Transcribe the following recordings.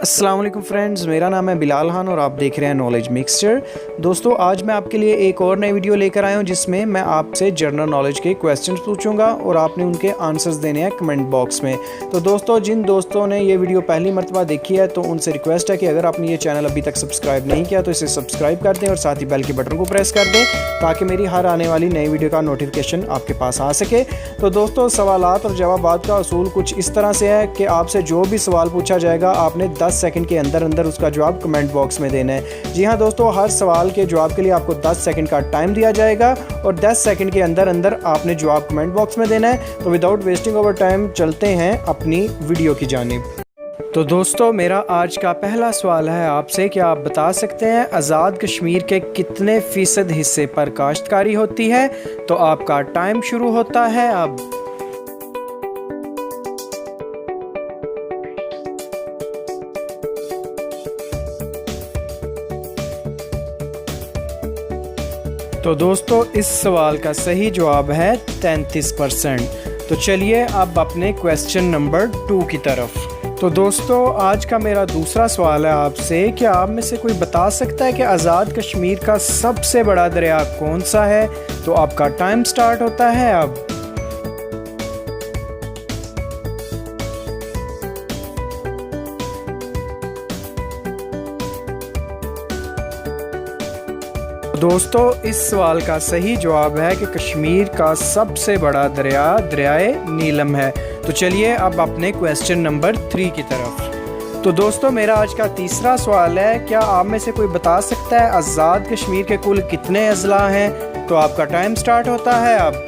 अस्सलाम वालेकुम फ्रेंड्स, मेरा नाम है बिलाल खान और आप देख रहे हैं नॉलेज मिक्सचर। दोस्तों, आज मैं आपके लिए एक और नई वीडियो लेकर आया हूं जिसमें मैं आपसे जनरल नॉलेज के क्वेश्चंस पूछूंगा और आपने उनके आंसर्स देने हैं कमेंट बॉक्स में। तो दोस्तों, जिन दोस्तों ने ये वीडियो पहली मरतबा देखी है तो उनसे रिक्वेस्ट है कि अगर आपने ये चैनल अभी तक सब्सक्राइब नहीं किया तो इसे सब्सक्राइब कर दें और साथ ही बेल के बटन को प्रेस कर दें ताकि मेरी हर आने वाली नई वीडियो का नोटिफिकेशन आपके पास आ सके। तो दोस्तों, सवालात और जवाबात का असूल कुछ इस तरह से है कि आपसे जो भी सवाल पूछा जाएगा आपने 10 सेकंड के अंदर अंदर उसका जवाब कमेंट बॉक्स में देना है। जी हाँ दोस्तों, हर सवाल के जवाब के लिए आपको 10 सेकंड का टाइम दिया जाएगा और 10 सेकंड के अंदर अंदर आपने जवाब कमेंट बॉक्स में देना है। तो विदाउट वेस्टिंग ओवर टाइम चलते हैं अपनी वीडियो की जानिब। तो दोस्तों, मेरा आज का पहला सवाल है आपसे कि आप बता सकते हैं आज़ाद कश्मीर के कितने फ़ीसद हिस्से पर काश्तकारी होती है। तो आपका टाइम शुरू होता है अब। तो दोस्तों, इस सवाल का सही जवाब है 33%। तो चलिए अब अपने क्वेश्चन नंबर 2 की तरफ। तो दोस्तों, आज का मेरा दूसरा सवाल है आपसे कि आप में से कोई बता सकता है कि आज़ाद कश्मीर का सबसे बड़ा दरिया कौन सा है। तो आपका टाइम स्टार्ट होता है अब। दोस्तों, इस सवाल का सही जवाब है कि कश्मीर का सबसे बड़ा दरिया दरियाए नीलम है। तो चलिए अब अपने क्वेश्चन नंबर 3 की तरफ। तो दोस्तों, मेरा आज का तीसरा सवाल है, क्या आप में से कोई बता सकता है आज़ाद कश्मीर के कुल कितने अजला हैं। तो आपका टाइम स्टार्ट होता है अब।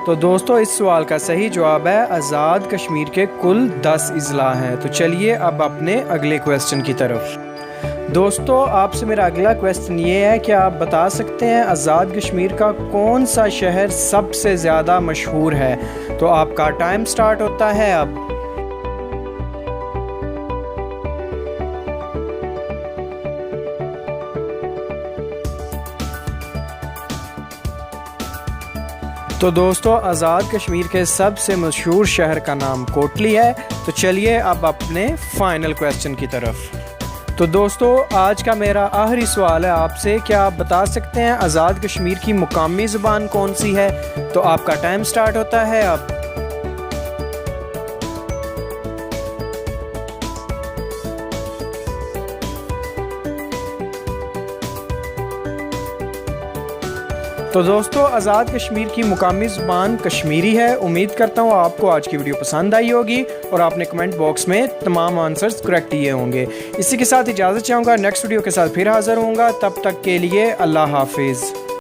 तो दोस्तों, इस सवाल का सही जवाब है आज़ाद कश्मीर के कुल 10 अजला हैं। तो चलिए अब अपने अगले क्वेश्चन की तरफ। दोस्तों, आपसे मेरा अगला क्वेश्चन ये है कि आप बता सकते हैं आज़ाद कश्मीर का कौन सा शहर सबसे ज़्यादा मशहूर है। तो आपका टाइम स्टार्ट होता है अब। तो दोस्तों, आज़ाद कश्मीर के सबसे मशहूर शहर का नाम कोटली है। तो चलिए अब अपने फाइनल क्वेश्चन की तरफ। तो दोस्तों, आज का मेरा आखिरी सवाल है आपसे, क्या आप बता सकते हैं आज़ाद कश्मीर की मुकामी ज़ुबान कौन सी है। तो आपका टाइम स्टार्ट होता है अब। तो दोस्तों, आज़ाद कश्मीर की मुकामी ज़ुबान कश्मीरी है। उम्मीद करता हूँ आपको आज की वीडियो पसंद आई होगी और आपने कमेंट बॉक्स में तमाम आंसर्स करेक्ट दिए होंगे। इसी के साथ इजाज़त चाहूँगा, नेक्स्ट वीडियो के साथ फिर हाज़िर होऊंगा। तब तक के लिए अल्लाह हाफिज़।